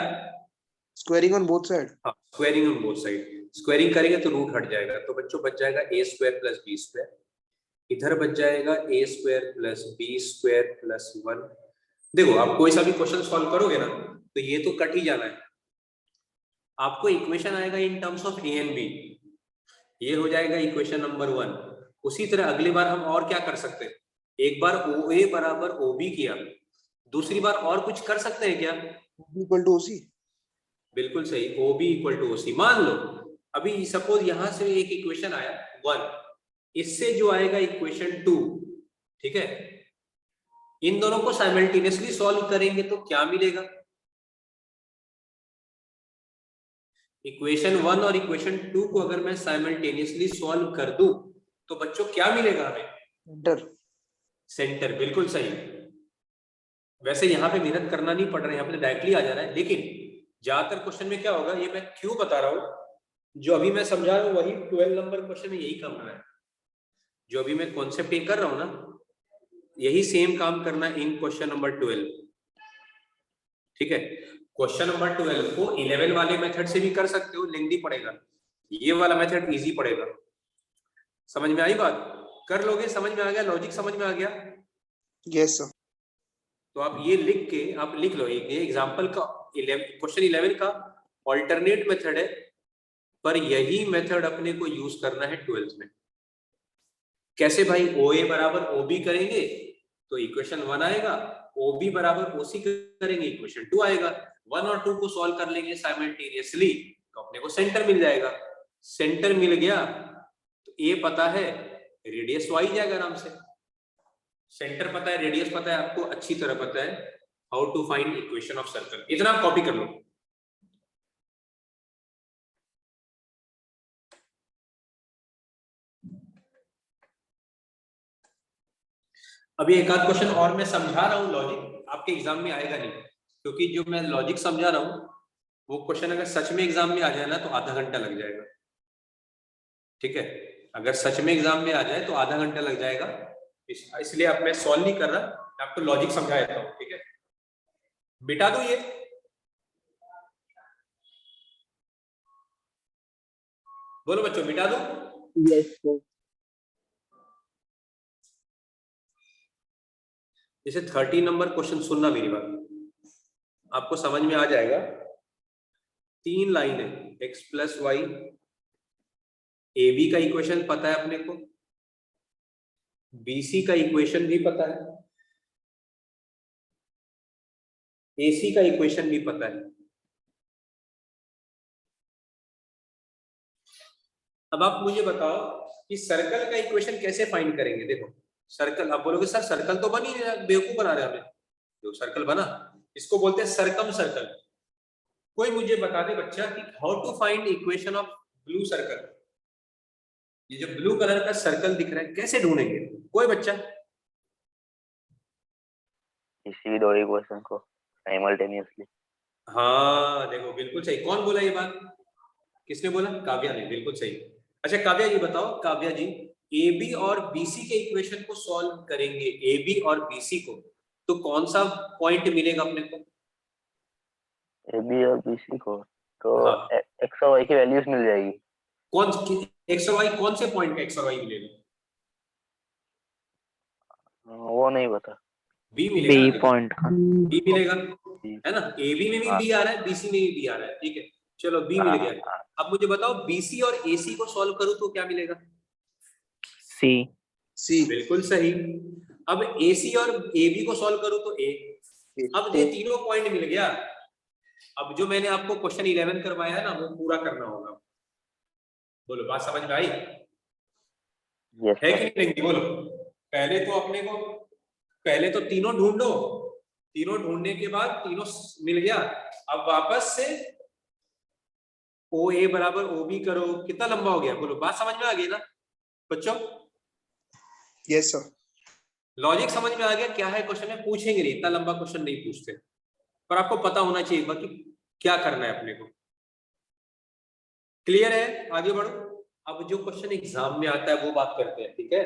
Squaring on both side. हाँ, squaring on both side. Squaring करेंगे तो रूट हट जाएगा, तो बच्चों बच जाएगा a square plus b square, इधर बच जाएगा a square plus b square plus 1। देखो, आप कोई सा भी क्वेश्चन सॉल्व करोगे ना, तो ये तो कट ही जाना है। आपको इक्वेशन आएगा in terms of a and b, ये हो जाएगा इक्वेशन नंबर 1। उसी तरह अगली बार हम और क्या कर सकते हैं, एक बार OA बराबर OB किया, दूसरी बार और कुछ कर सकते हैं क्या? Equal to OC. बिल्कुल सही, OB इक्वल टू OC। मान लो अभी सपोज यहां से एक इक्वेशन आया 1, इससे जो आएगा इक्वेशन 2, ठीक है, इन दोनों को साइमल्टेनियसली सॉल्व करेंगे तो क्या मिलेगा? इक्वेशन 1 और इक्वेशन 2 को अगर मैं साइमल्टेनियसली सॉल्व कर दूं तो बच्चों क्या मिलेगा हमें? सेंटर। सेंटर, बिल्कुल सही। वैसे यहाँ पे मेहनत करना नहीं पड़ रहा है, यहाँ पे डायरेक्टली आ जा रहा है, लेकिन ज्यादातर क्वेश्चन में क्या होगा, ये मैं क्यों बता रहा हूँ, जो अभी मैं समझा रहा हूँ वही 12 नंबर क्वेश्चन में यही काम रहा है। जो अभी मैं कॉन्सेप्ट ये कर रहा हूँ ना, यही सेम काम करना इन क्वेश्चन नंबर 12, ठीक है। क्वेश्चन नंबर 12 को 11 वाले मेथड से भी कर सकते हो, लेंथी पड़ेगा, ये वाला मेथड इजी पड़ेगा। समझ में आई बात? कर लोगे? समझ में आ गया? लॉजिक समझ में आ गया? Yes sir. तो आप ये लिख के आप लिख लो, ये एग्जांपल का क्वेश्चन 11 का ऑल्टरनेट मेथड है, पर यही मेथड अपने को यूज करना है 12th में। कैसे भाई? OA बराबर OB करेंगे तो इक्वेशन 1 आएगा, OB बराबर OC करेंगे इक्वेशन 2 आएगा। 1 और 2 को सॉल्व कर लेंगे साइमल्टेनियसली तो अपने को सेंटर मिल जाएगा। सेंटर मिल गया तो A पता है, रेडियस तो आ ही जाएगा आराम से। सेंटर पता है, रेडियस पता है, आपको अच्छी तरह पता है how to find equation of circle. इतना आप कॉपी कर लो। अभी एक आध क्वेश्चन और मैं समझा रहा हूं, लॉजिक आपके एग्जाम में आएगा नहीं, क्योंकि जो मैं लॉजिक समझा रहा हूँ वो क्वेश्चन अगर सच में एग्जाम में आ जाए ना तो आधा घंटा लग जाएगा। ठीक है, अगर सच में एग्जाम में आ जाए तो आधा घंटा लग जाएगा, इसलिए अब मैं सॉल्व नहीं कर रहा, मैं आपको लॉजिक समझा देता हूँ। ठीक है, मिटा दो ये, बोलो बच्चों मिटा दो। Yes, sir. जैसे 30 नंबर क्वेश्चन सुनना मेरी बात, आपको समझ में आ जाएगा। 3 लाइन है, x plus y, A B का इक्वेशन पता है अपने को, BC का इक्वेशन भी पता है, AC का इक्वेशन भी पता है। अब आप मुझे बताओ कि सर्कल का इक्वेशन कैसे फाइंड करेंगे। देखो सर्कल, आप बोलोगे सर सर्कल तो बन ही नहीं रहा, बेवकूफ बना रहे हमें। जो सर्कल बना इसको बोलते हैं सरकम सर्कल। कोई मुझे बता दे बच्चा कि how to find equation of blue circle. ये जो ब्लू कलर का सर्कल दिख रहा है कैसे ढूंढेंगे, कोई बच्चा? किसी दो इक्वेशन को साइमल्टेनियसली। हाँ देखो बिल्कुल सही। कौन बोला ये बात, किसने बोला? काव्या ने, बिल्कुल सही। अच्छा काव्या ये बताओ, काव्या जी AB और BC के इक्वेशन को सॉल्व करेंगे, AB और BC को, तो कौन सा पॉइंट मिलेगा अपने को? AB और BC को तो हाँ। x और y की वैल्यूज मिल जाएगी। कौन x और y, कौन से पॉइंट का x और y मिलेगा? वो नहीं पता। B मिलेगा, B पॉइंट का। B मिलेगा B। है ना, AB में भी हाँ। B आ रहा है, BC में भी B आ रहा है। ठीक है चलो B मिल गया। अब मुझे बताओ BC और AC को सॉल्व करूं तो क्या मिलेगा? C। बिल्कुल सही। अब AC और AB को सॉल्व करूं तो A। अब ये तीनों पॉइंट मिल गया। अब जो मैंने आपको क्वेश्चन 11 करवाया है ना वो पूरा करना होगा। बोलो बात समझ में आई Yes, है sir. कि नहीं रिंकी? बोलो पहले तो अपने को, पहले तो तीनों ढूंढो, तीनों ढूंढने के बाद तीनों मिल गया। अब वापस से OA बराबर OB करो, कितना लंबा हो गया? बोलो बात समझ में आ गई ना बच्चों? Yes, sir. लॉजिक समझ में आ गया क्या है क्वेश्चन में? पूछेंगे नहीं, इतना लंबा क्वेश्चन नहीं पूछते, पर आपको पता होना चाहिए बाकी क्या करना है अपने को। क्लियर है? आगे बढ़ो। अब जो क्वेश्चन एग्जाम में आता है वो बात करते हैं। ठीक है,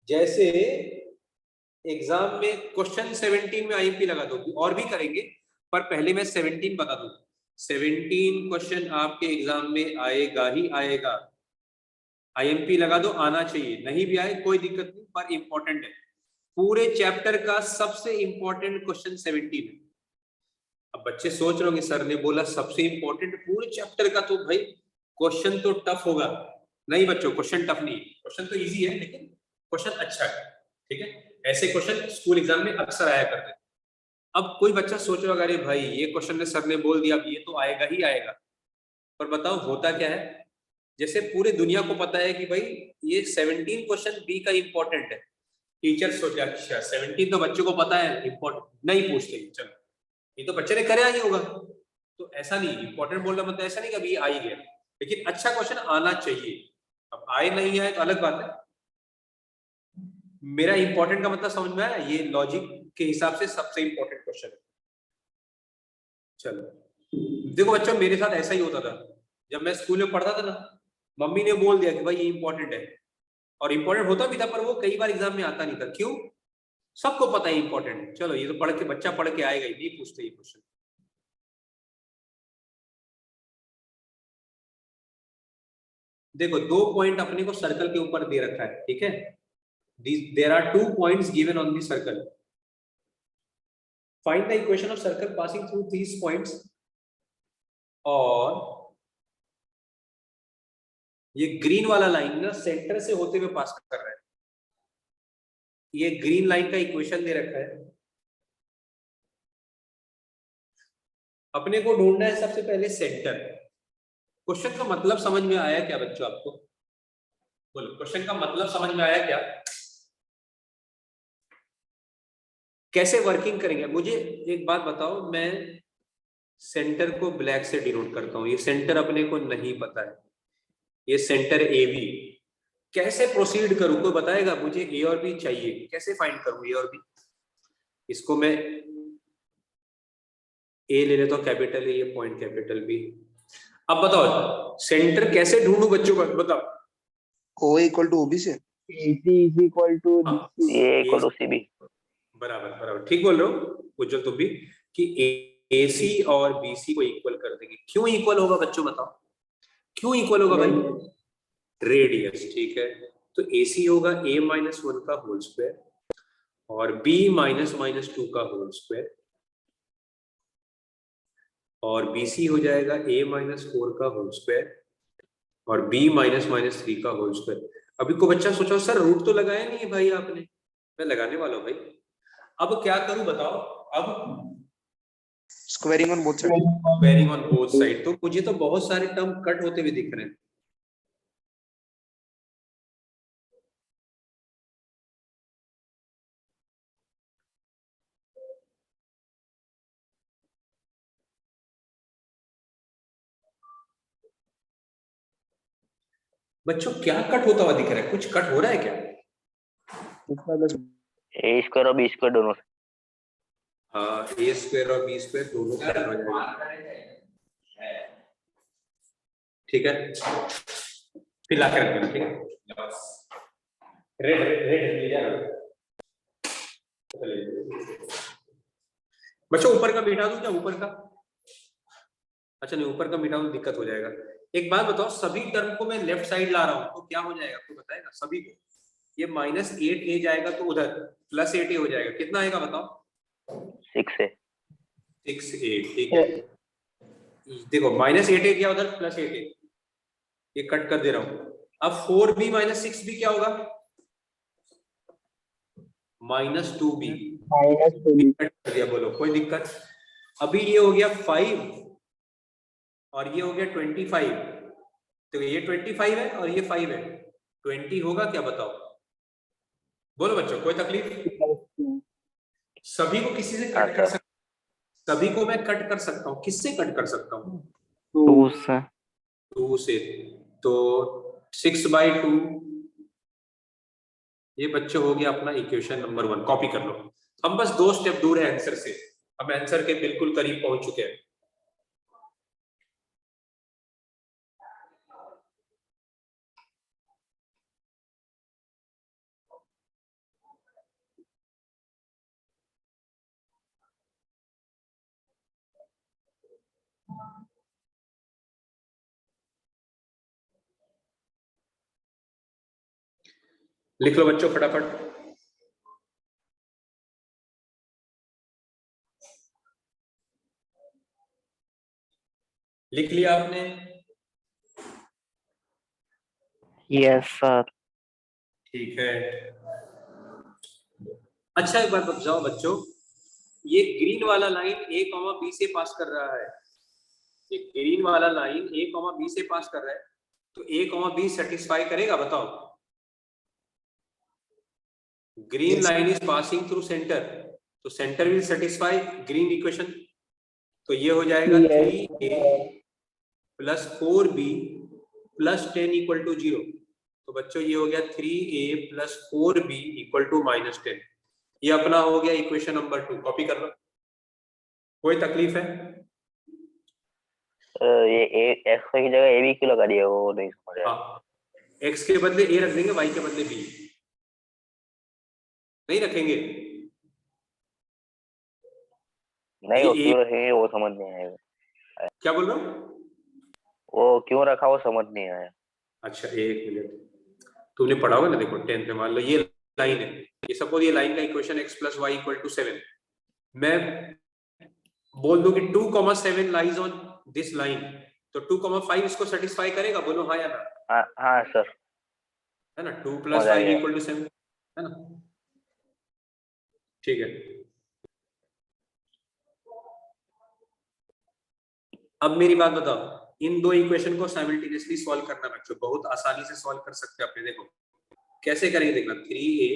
जैसे एग्जाम में क्वेश्चन 17 में IMP लगा दो, और भी करेंगे पर पहले मैं 17 बता दूं। 17 क्वेश्चन आपके एग्जाम में आएगा ही आएगा। IMP लगा दो, आना चाहिए, नहीं भी आए कोई दिक्कत नहीं, पर इंपॉर्टेंट है। पूरे चैप्टर का सबसे इंपॉर्टेंट क्वेश्चन 17 है। अब बच्चे सोच रहे होंगे सर ने बोला सबसे इंपॉर्टेंट पूरे चैप्टर का, तो भाई क्वेश्चन तो टफ होगा। नहीं बच्चों क्वेश्चन टफ नहीं है, क्वेश्चन तो इजी है लेकिन क्वेश्चन अच्छा है। ठीक है, ऐसे क्वेश्चन स्कूल एग्जाम में अक्सर आया करते हैं। अब कोई बच्चा सोच रहा होगा अरे भाई ये क्वेश्चन ने सर ने बोल दिया, अब ये तो आएगा ही आएगा। पर बताओ होता क्या है, जैसे पूरी दुनिया को पता है कि भाई ये 17 क्वेश्चन B का इंपॉर्टेंट है। टीचर सोचा अच्छा 17 तो बच्चों को पता है इंपॉर्टेंट, नहीं पूछते, चलो ये तो बच्चे ने कराया ही होगा। तो ऐसा नहीं, इंपॉर्टेंट बोलना मतलब ऐसा नहीं कि अभी आ ही गया, लेकिन अच्छा क्वेश्चन आना चाहिए। अब आए नहीं आए तो अलग बात है। मेरा इंपॉर्टेंट का मतलब समझ में आया? ये लॉजिक के हिसाब से सबसे इंपॉर्टेंट क्वेश्चन है। चलो देखो बच्चों मेरे साथ ऐसा ही होता था जब मैं स्कूल में पढ़ता था ना, मम्मी ने बोल दिया कि भाई ये इंपॉर्टेंट है, और इंपॉर्टेंट होता भी था पर वो कई बार एग्जाम में आता नहीं था। क्यों? सबको पता है इंपॉर्टेंट, चलो ये तो पढ़ के बच्चा पढ़ के आएगा ही, नहीं पूछते ये क्वेश्चन। देखो 2 पॉइंट अपने को सर्कल के ऊपर दे रखा है। ठीक है, there are 2 points given on the circle, find the equation of circle passing through these points. और ये ग्रीन वाला लाइन ना सेंटर से होते हुए पास कर रहा है। ये ग्रीन लाइन का इक्वेशन दे रखा है, अपने को ढूंढना है सबसे पहले सेंटर। क्वेश्चन का मतलब समझ में आया क्या बच्चों आपको? बोलो क्वेश्चन का मतलब समझ में आया क्या? कैसे वर्किंग करेंगे? मुझे एक बात बताओ, मैं सेंटर को ब्लैक से डिनोट करता हूं, ये सेंटर अपने को नहीं पता है, ये सेंटर AB। कैसे प्रोसीड करूं? कोई बताएगा? मुझे A और B चाहिए, कैसे फाइंड करूं A और B? इसको मैं ए ले लेता हूँ कैपिटल ए, ये पॉइंट कैपिटल बी। अब बताओ सेंटर कैसे ढूंढूं बच्चों, बताओ। ओ इक्वल टू ओबी से। AC is equal to हाँ, DC. A equal to C B. बराबर बराबर ठीक बोल रहे हो उज्जवल तुम भी, कि AC और BC को इक्वल कर देंगे। क्यों इक्वल होगा बच्चों बताओ, क्यों इक्वल होगा भाई? रेडियस, ठीक है। तो AC होगा a-1 का होल स्क्वायर और b-2 का होल स्क्वायर, और BC हो जाएगा a-4 का होल स्क्वायर और b-3 का होल स्क्वायर। अभी को बच्चा सोचो सर रूट तो लगाया नहीं है भाई आपने, मैं लगाने वाला हूं भाई। अब क्या करूं बताओ, अब squaring on both side. Squaring on both side, तो मुझे तो बहुत सारे टर्म कट होते हुए दिख रहे हैं। बच्चों क्या कट होता हुआ दिख रहा है, कुछ कट हो रहा है क्या? ए स्क्वायर और बी स्क्वायर दोनों से। हाँ, ए स्क्वायर और बी स्क्वायर दोनों कट हो जाएगा, ठीक है। फिर ला के रख देना, ठीक है। रेड रेड रेड ले जा। बच्चों ऊपर का मिटा दूं क्या, ऊपर का? अच्छा नहीं, ऊपर का मिटा दूं दिक्कत हो जाएगा। एक बात बताओ, सभी टर्म को मैं लेफ्ट साइड ला रहा हूं तो क्या हो जाएगा आपको बताएगा? सभी को ये -8a जाएगा तो उधर +8a हो जाएगा। कितना आएगा बताओ? 6a। 6a, ठीक है। देखो -8a क्या उधर +8a, ये कट कर दे रहा हूं। अब 4b - 6b क्या होगा? -2b। -2b. कट कर दिया, बोलो कोई दिक्कत? अभी ये हो गया 5 और ये हो गया 25, तो ये 25 है और ये 5 है, 20 होगा क्या बताओ? बोलो बच्चों कोई तकलीफ? सभी को किसी से कट कर सकता, सभी को मैं कट कर सकता हूँ। किससे कट कर सकता हूँ? 2 से। 2 से। तो 6/2 ये बच्चों हो गया अपना इक्वेशन नंबर 1। कॉपी कर लो, हम बस 2 स्टेप दूर है आंसर से, हम आंसर के बिल्कुल करीब पहुंच चुके हैं। लिख लो बच्चों फटाफट। लिख लिया आपने? Yes sir. ठीक है। अच्छा एक बात बताओ बच्चों, ये ग्रीन वाला लाइन a, b से पास कर रहा है, ये ग्रीन वाला लाइन a, b से पास कर रहा है, तो a, b सेटिस्फाई करेगा बताओ? Green line is passing through centre, तो centre will satisfy green equation. तो ये हो जाएगा 3a + 4b + 10 = 0। तो बच्चों ये हो गया 3a + 4b = -10। ये अपना हो गया इक्वेशन नंबर 2। कॉपी कर लो, कोई तकलीफ है? ये ए एक्स की जगह ए बी क्यों लगा दिया, वो नहीं समझ आया। हाँ, x के बदले a रख देंगे, y के बदले b नहीं रखेंगे। नहीं वो ये क्यों रखे वो समझ नहीं आया। क्या बोल रहा हूँ? वो क्यों रखा वो समझ नहीं आया। अच्छा एक मिनट, तुमने पढ़ा होगा ना, देखो 10th में मान लो ये लाइन है, ये सपोज ये लाइन का इक्वेशन x + y = 7। मैं बोल दूं कि 2,7 लाइज ऑन दिस लाइन, तो 2,5 इसको सेटिस्फाई करेगा? बोलो हाँ या ना? हाँ सर, है ना, 2 + 5 = 7, है ना? ठीक है। अब मेरी बात बताओ, इन दो इक्वेशन को साइमल्टेनियसली सॉल्व करना बच्चों, बहुत आसानी से सॉल्व कर सकते हैं अपने। देखो कैसे करेंगे, देखना 3a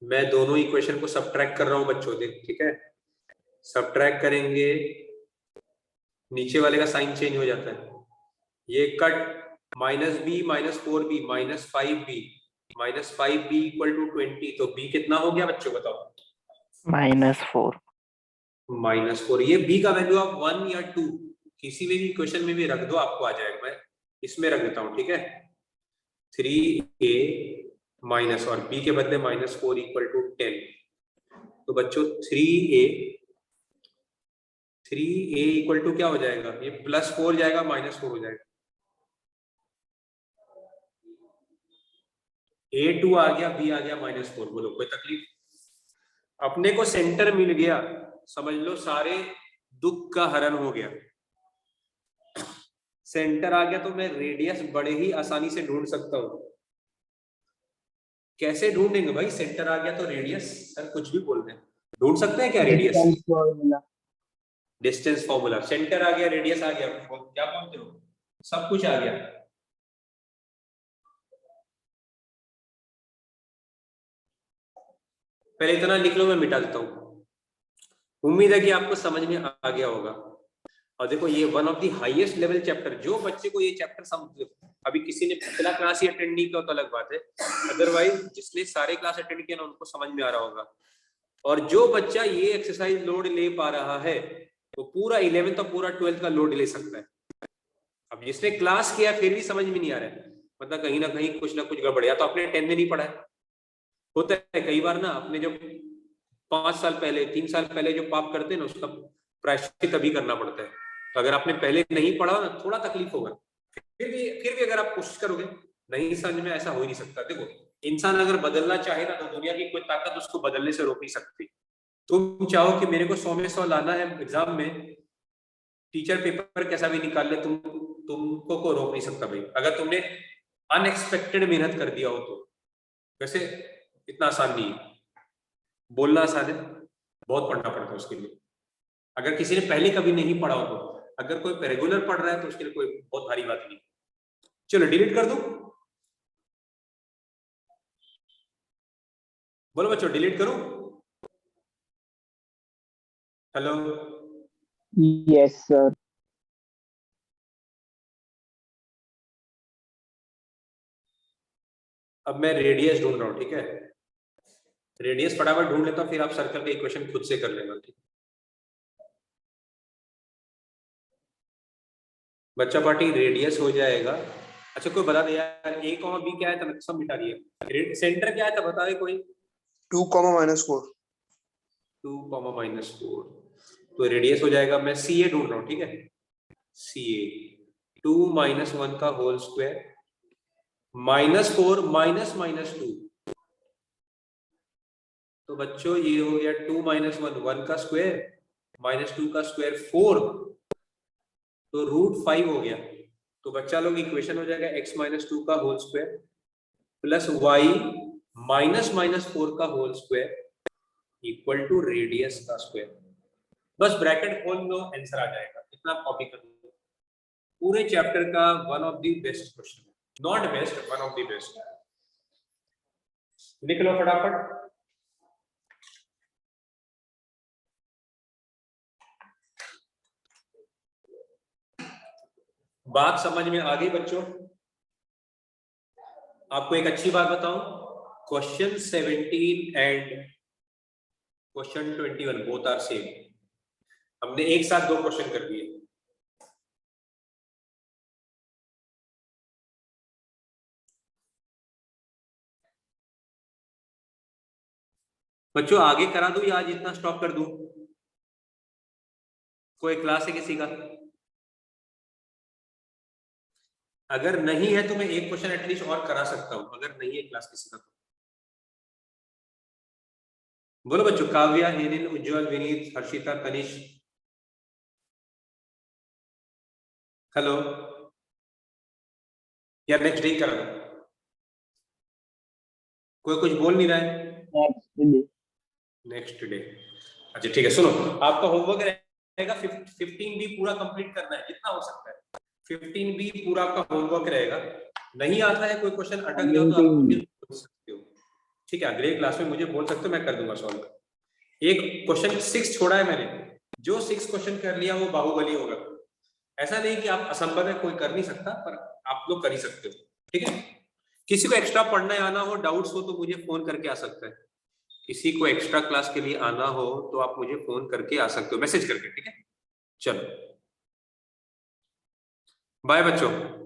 मैं दोनों इक्वेशन को सबट्रैक्ट कर रहा हूं बच्चों, देख ठीक है। सबट्रैक्ट करेंगे, नीचे वाले का साइन चेंज हो जाता है, ये cut -b -4b -5b -5b = 20, तो b कितना हो गया बच्चों बताओ? -4. -4। ये b का वैल्यू आप 1 या 2 किसी में भी इक्वेशन में भी रख दो, आपको आ जाएगा। मैं इसमें रख देता हूँ, ठीक है। 3a माइनस और b के बदले -4 = 10। तो बच्चों 3a = क्या हो जाएगा? ये +4 जाएगा, -4 हो जाएगा। a2 आ गया, b आ गया -4। बोलो कोई तकलीफ? अपने को सेंटर मिल गया, समझ लो सारे दुख का हरण हो गया। सेंटर आ गया तो मैं रेडियस बड़े ही आसानी से ढूंढ सकता हूं। कैसे ढूंढेंगे भाई? सेंटर आ गया तो रेडियस, सर कुछ भी बोल रहे हैं, ढूंढ सकते हैं क्या रेडियस? Distance formula. सेंटर आ गया, रेडियस आ गया, क्या बोलते हो? सब कुछ आ गया। पहले इतना लिख लो, मैं मिटा देता हूँ। उम्मीद है कि आपको समझ में आ गया होगा। और देखो ये one of the highest level chapter, जो बच्चे को ये चैप्टर समझ, अभी किसी ने पहला क्लास ही अटेंड नहीं किया तो अलग बात है, अदरवाइज जिसने सारे क्लास अटेंड किया ना उनको समझ में आ रहा होगा। और जो बच्चा ये एक्सरसाइज लोड ले पा रहा है वो पूरा 11th और पूरा 12th का लोड ले सकता है। अब जिसने क्लास किया फिर भी समझ में नहीं आ रहा है, मतलब कहीं ना कहीं कुछ ना कुछ गड़बड़, या तो आपने 10 में नहीं पढ़ा है। होता है कई बार ना, अपने जो 5 साल पहले 3 साल पहले जो पाप करते हैं ना उसका प्रायश्चित अभी करना पड़ता है। तो अगर आपने पहले नहीं पढ़ा ना थोड़ा तकलीफ होगा, फिर भी अगर आप कोशिश करोगे, नहीं समझ में ऐसा हो ही नहीं सकता। देखो इंसान अगर बदलना चाहे ना तो दुनिया की कोई ताकत उसको बदलने से रोक नहीं सकती। तुम चाहो कि मेरे को 100 में 100 लाना है एग्जाम में, टीचर पेपर कैसा भी निकाल ले, तुमको को रोक नहीं सकता भाई, अगर तुमने अनएक्सपेक्टेड मेहनत कर दिया हो तो। वैसे इतना आसान नहीं है, बोलना आसान है, बहुत पढ़ना पड़ता है उसके लिए। अगर किसी ने पहले कभी नहीं पढ़ा हो तो, अगर कोई रेगुलर पढ़ रहा है तो उसके लिए कोई बहुत भारी बात नहीं। चलो डिलीट कर दूं? बोलो बच्चों डिलीट करूं? हेलो? Yes sir. अब मैं रेडियस ढूंढ रहा हूं, ठीक है। रेडियस फटाफट ढूंढ लेता हूं, फिर आप सर्कल का इक्वेशन खुद से कर लेना, ठीक। बच्चा पार्टी रेडियस हो जाएगा। अच्छा कोई बता दे यार, a, b क्या है? तो सब मिटा दिया। सेंटर क्या है तो बता दे कोई। 2, -4। 2, -4। तो रेडियस हो जाएगा, मैं CA ढूंढ रहा हूं, ठीक है। CA 2 - 1 का होल स्क्वायर -4 -2। तो बच्चों ये हो गया 2 - 1 का स्क्वायर -2 का स्क्वायर 4, तो √5 हो गया। तो बच्चा लोग इक्वेशन हो जाएगा x - 2 का होल स्क्वायर प्लस y -4 का whole square equal to radius का स्क्वायर। बस ब्रैकेट खोल लो, आंसर आ जाएगा। इतना कॉपी कर लो। पूरे चैप्टर का one of the best question, not best, one of the best. लिख लो फटाफट। बात समझ में आ गई बच्चों? आपको एक अच्छी बात बताऊं, question 17 and question 21 both are same. हमने एक साथ 2 क्वेश्चन कर दिए। बच्चों आगे करा दूं या आज इतना स्टॉप कर दूं? कोई क्लास है किसी का? अगर नहीं है तो मैं एक क्वेश्चन एटलीस्ट और करा सकता हूं, अगर नहीं है क्लास किसी का तो। बोलो बच्चों, काव्या, हेनिल, उज्जवल, विनीत, हर्षिता, कनिश। हेलो? या नेक्स्ट डे करा दो? कोई कुछ बोल नहीं रहा है। Next day. अच्छा ठीक है, सुनो आपका होमवर्क रहेगा 15 भी पूरा कंप्लीट करना है जितना हो सकता है। 15 भी पूरा आपका होमवर्क रहेगा। नहीं आता है कोई क्वेश्चन अटक जाओ तो आप मुझे बोल सकते हो, ठीक है। अगले क्लास में मुझे बोल सकते हो, मैं कर दूंगा सॉल्व। एक क्वेश्चन 6 छोड़ा है मैंने, जो 6 क्वेश्चन कर लिया वो बाहुबली होगा। ऐसा नहीं कि आप असंभव है, कोई कर नहीं सकता, पर आप लोग कर ही सकते हो। ठीक है, किसी को एक्स्ट्रा पढ़ने आना हो, डाउट्स हो तो मुझे फोन करके आ सकता है। किसी को एक्स्ट्रा क्लास के लिए आना हो तो आप मुझे फोन करके आ सकते हो, मैसेज करके। ठीक है, चलो बाय बच्चों।